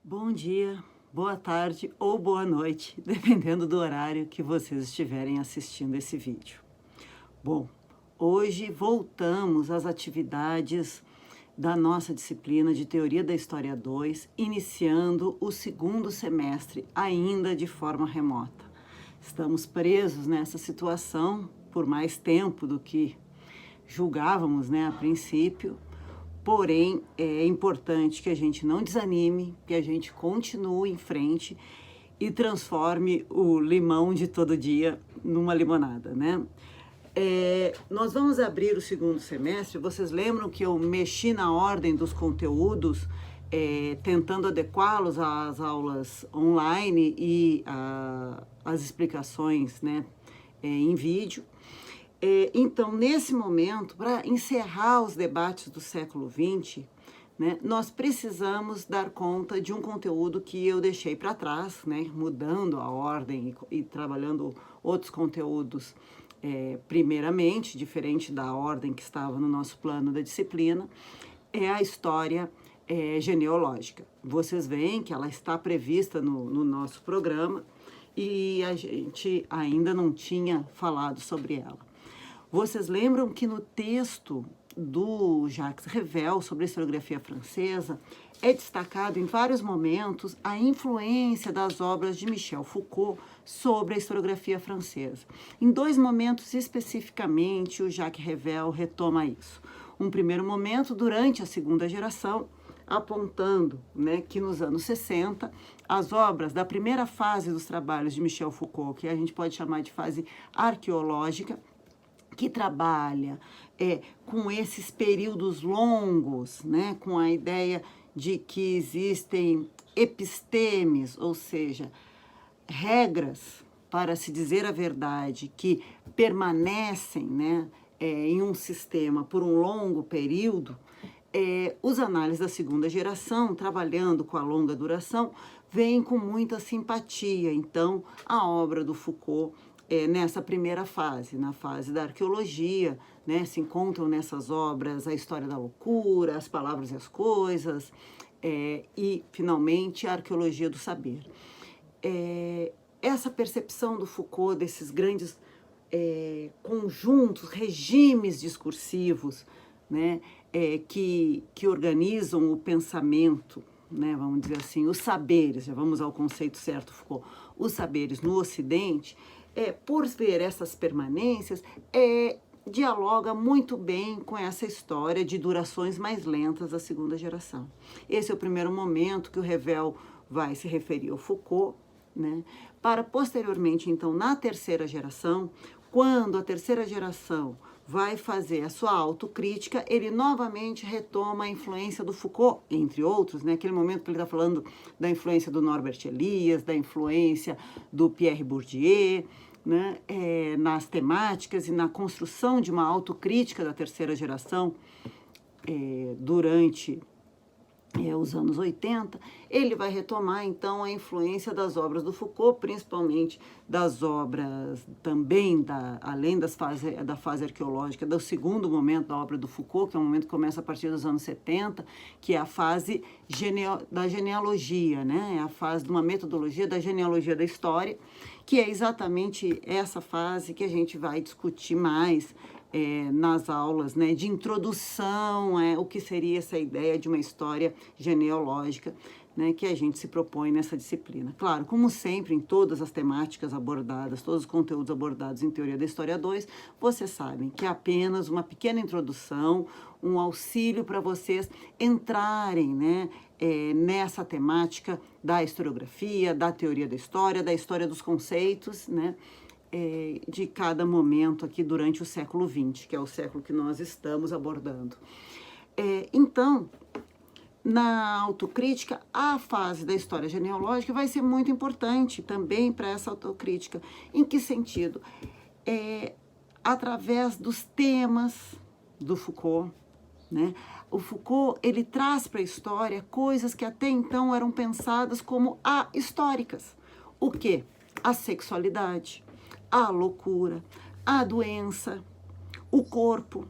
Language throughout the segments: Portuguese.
Bom dia, boa tarde ou boa noite, dependendo do horário que vocês estiverem assistindo esse vídeo. Bom, hoje voltamos às atividades da nossa disciplina de Teoria da História 2, iniciando o segundo semestre, ainda de forma remota. Estamos presos nessa situação por mais tempo do que julgávamos, a princípio. Porém, é importante que a gente não desanime, que a gente continue em frente e transforme o limão de todo dia numa limonada, né? Nós vamos abrir o segundo semestre. Vocês lembram que eu mexi na ordem dos conteúdos, tentando adequá-los às aulas online e às explicações, né, em vídeo. Então, nesse momento, para encerrar os debates do século XX, né, nós precisamos dar conta de um conteúdo que eu deixei para trás, né, mudando a ordem e trabalhando outros conteúdos, primeiramente, diferente da ordem que estava no nosso plano da disciplina, é a história genealógica. Vocês veem que ela está prevista no nosso programa e a gente ainda não tinha falado sobre ela. Vocês lembram que no texto do Jacques Revel sobre a historiografia francesa é destacado em vários momentos a influência das obras de Michel Foucault sobre a historiografia francesa. Em dois momentos especificamente, o Jacques Revel retoma isso. Um primeiro momento durante a segunda geração, apontando, né, que nos anos 60, as obras da primeira fase dos trabalhos de Michel Foucault, que a gente pode chamar de fase arqueológica, que trabalha com esses períodos longos, né, com a ideia de que existem epistemes, ou seja, regras para se dizer a verdade, que permanecem, né, em um sistema por um longo período. Os análises da segunda geração, trabalhando com a longa duração, vêm com muita simpatia. Então, a obra do Foucault, nessa primeira fase, na fase da arqueologia, né, se encontram nessas obras a história da loucura, as palavras e as coisas, e, finalmente, a arqueologia do saber. Essa percepção do Foucault desses grandes conjuntos, regimes discursivos, né, que organizam o pensamento, né, vamos dizer assim, os saberes, já vamos ao conceito certo, Foucault, os saberes no Ocidente, por ver essas permanências, dialoga muito bem com essa história de durações mais lentas da segunda geração. Esse é o primeiro momento que o Revel vai se referir ao Foucault, né, para posteriormente, então, na terceira geração, quando a terceira geração vai fazer a sua autocrítica, ele novamente retoma a influência do Foucault, entre outros, né? Aquele momento que ele está falando da influência do Norbert Elias, da influência do Pierre Bourdieu, né? Nas temáticas e na construção de uma autocrítica da terceira geração durante os anos 80, ele vai retomar, então, a influência das obras do Foucault, principalmente das obras também, além da fase arqueológica, do segundo momento da obra do Foucault, que é um momento que começa a partir dos anos 70, que é a fase da genealogia, né? É a fase de uma metodologia da genealogia da história, que é exatamente essa fase que a gente vai discutir mais nas aulas, né, de introdução, o que seria essa ideia de uma história genealógica, né, que a gente se propõe nessa disciplina. Claro, como sempre, em todas as temáticas abordadas, todos os conteúdos abordados em Teoria da História 2, vocês sabem que é apenas uma pequena introdução, um auxílio para vocês entrarem, né, nessa temática da historiografia, da teoria da história dos conceitos, né, de cada momento aqui durante o século XX, que é o século que nós estamos abordando. Então, na autocrítica, a fase da história genealógica vai ser muito importante também para essa autocrítica. Em que sentido? Através dos temas do Foucault, né? O Foucault, ele traz para a história coisas que até então eram pensadas como ahistóricas. O quê? A sexualidade, a loucura, a doença, o corpo,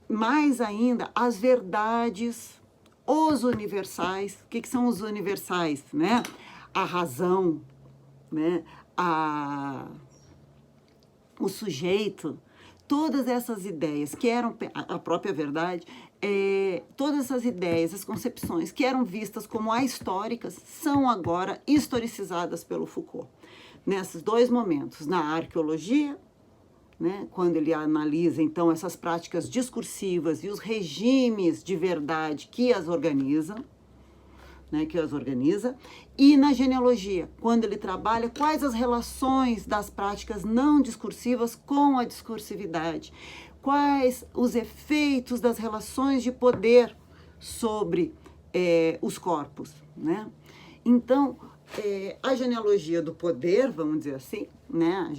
mais ainda as verdades os universais. O que são os universais, né? A razão, né? O sujeito, todas essas ideias que eram a própria verdade, todas essas ideias, as concepções que eram vistas como ahistóricas, são agora historicizadas pelo Foucault. Nesses dois momentos, na arqueologia, né, quando ele analisa, então, essas práticas discursivas e os regimes de verdade que as organizam, né, e na genealogia, quando ele trabalha quais as relações das práticas não discursivas com a discursividade, quais os efeitos das relações de poder sobre os corpos, né? Então, a genealogia do poder, vamos dizer assim, né?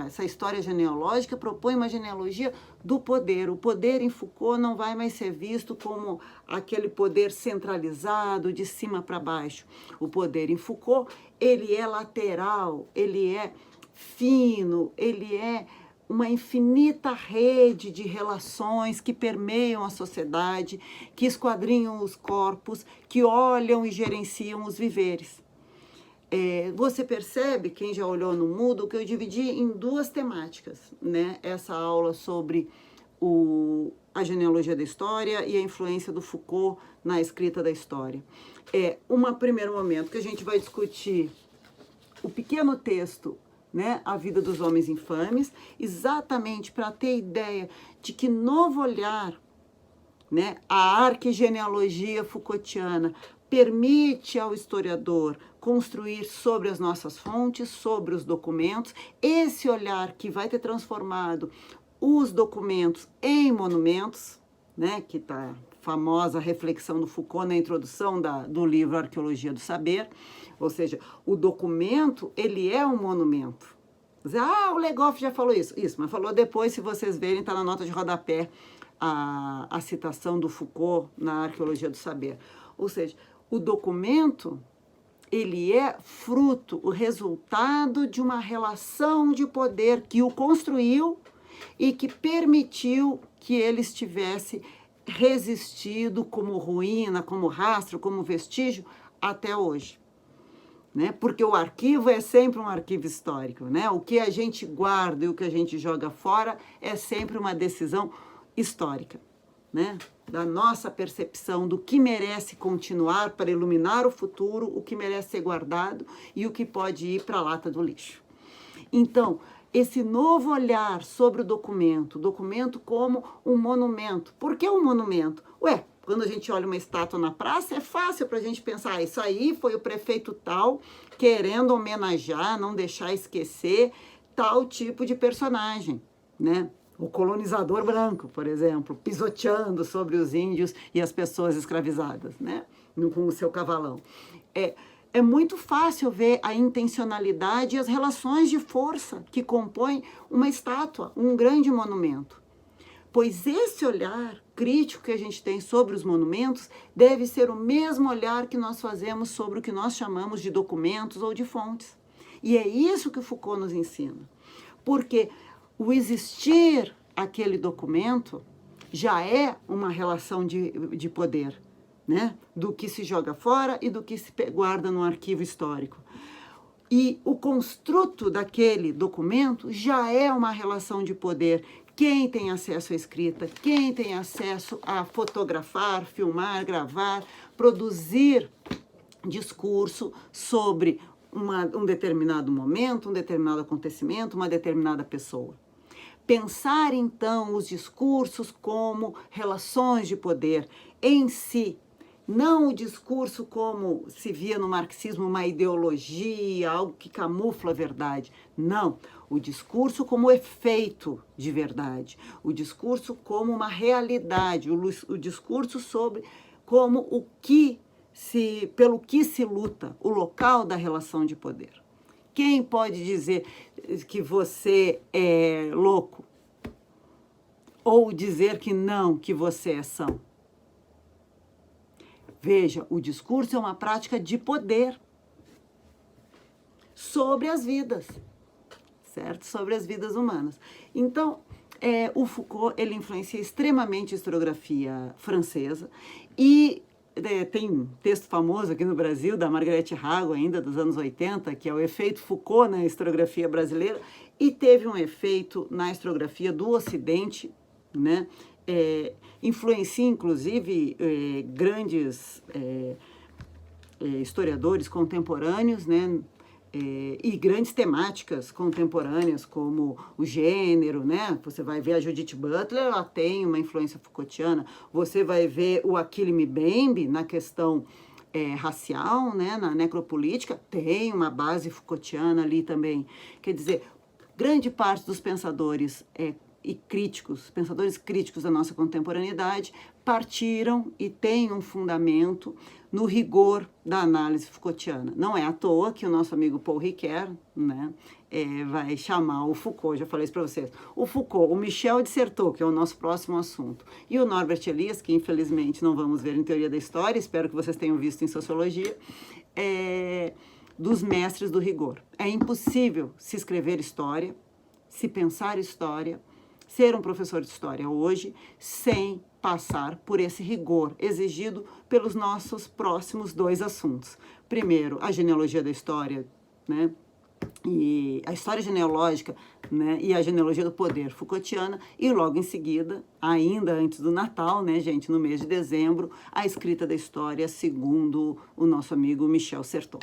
Essa história genealógica propõe uma genealogia do poder. O poder em Foucault não vai mais ser visto como aquele poder centralizado de cima para baixo. O poder em Foucault, ele é lateral, ele é fino, ele é uma infinita rede de relações que permeiam a sociedade, que esquadrinham os corpos, que olham e gerenciam os viveres. Você percebe, quem já olhou no Moodle, que eu dividi em duas temáticas, né? Essa aula sobre a genealogia da história e a influência do Foucault na escrita da história. Um primeiro momento que a gente vai discutir o pequeno texto, né, A Vida dos Homens Infames, exatamente para ter ideia de que novo olhar, né, a arquigenealogia Foucaultiana permite ao historiador construir sobre as nossas fontes, sobre os documentos, esse olhar que vai ter transformado os documentos em monumentos, né, que está a famosa reflexão do Foucault na introdução do livro Arqueologia do Saber, ou seja, o documento, ele é um monumento. O Legoff já falou isso, mas falou depois, se vocês verem, está na nota de rodapé a citação do Foucault na Arqueologia do Saber. Ou seja, o documento, ele é fruto, o resultado de uma relação de poder que o construiu e que permitiu que ele estivesse resistido como ruína, como rastro, como vestígio até hoje. Né? Porque o arquivo é sempre um arquivo histórico, né? O que a gente guarda e o que a gente joga fora é sempre uma decisão histórica, né? Da nossa percepção do que merece continuar para iluminar o futuro, o que merece ser guardado e o que pode ir para a lata do lixo. Então, esse novo olhar sobre o documento como um monumento. Por que um monumento? Quando a gente olha uma estátua na praça, é fácil para a gente pensar, isso aí foi o prefeito tal querendo homenagear, não deixar esquecer tal tipo de personagem, né? O colonizador branco, por exemplo, pisoteando sobre os índios e as pessoas escravizadas, né? Com o seu cavalão. É muito fácil ver a intencionalidade e as relações de força que compõem uma estátua, um grande monumento. Pois esse olhar crítico que a gente tem sobre os monumentos deve ser o mesmo olhar que nós fazemos sobre o que nós chamamos de documentos ou de fontes. E é isso que Foucault nos ensina. Porque o existir aquele documento já é uma relação de poder, né? Do que se joga fora e do que se guarda no arquivo histórico. E o construto daquele documento já é uma relação de poder. Quem tem acesso à escrita, quem tem acesso a fotografar, filmar, gravar, produzir discurso sobre um determinado momento, um determinado acontecimento, uma determinada pessoa. Pensar, então, os discursos como relações de poder em si, não o discurso como se via no marxismo, uma ideologia, algo que camufla a verdade. Não, o discurso como efeito de verdade, o discurso como uma realidade, o discurso sobre como pelo que se luta, o local da relação de poder. Quem pode dizer que você é louco? Ou dizer que não, que você é são? Veja, o discurso é uma prática de poder sobre as vidas, certo? Sobre as vidas humanas. Então, o Foucault, ele influencia extremamente a historiografia francesa e tem um texto famoso aqui no Brasil, da Margaret Hago, ainda dos anos 80, que é o efeito Foucault na historiografia brasileira, e teve um efeito na historiografia do Ocidente, né? Influencia, inclusive, grandes historiadores contemporâneos, né? E grandes temáticas contemporâneas, como o gênero, né? Você vai ver a Judith Butler, ela tem uma influência Foucaultiana. Você vai ver o Achille Mbembe na questão racial, né? Na necropolítica, tem uma base Foucaultiana ali também. Quer dizer, grande parte dos pensadores e críticos, pensadores críticos da nossa contemporaneidade, partiram e têm um fundamento no rigor da análise Foucaultiana. Não é à toa que o nosso amigo Paul Ricoeur, né, vai chamar o Foucault, já falei isso para vocês, o Foucault, o Michel de Certeau, que é o nosso próximo assunto, e o Norbert Elias, que infelizmente não vamos ver em Teoria da História, espero que vocês tenham visto em Sociologia, dos mestres do rigor. É impossível se escrever história, se pensar história, ser um professor de história hoje, sem passar por esse rigor exigido pelos nossos próximos dois assuntos. Primeiro, a genealogia da história, né? E a história genealógica, né? E a genealogia do poder Foucaultiana, e logo em seguida, ainda antes do Natal, né, gente, no mês de dezembro, a escrita da história segundo o nosso amigo Michel Certeau.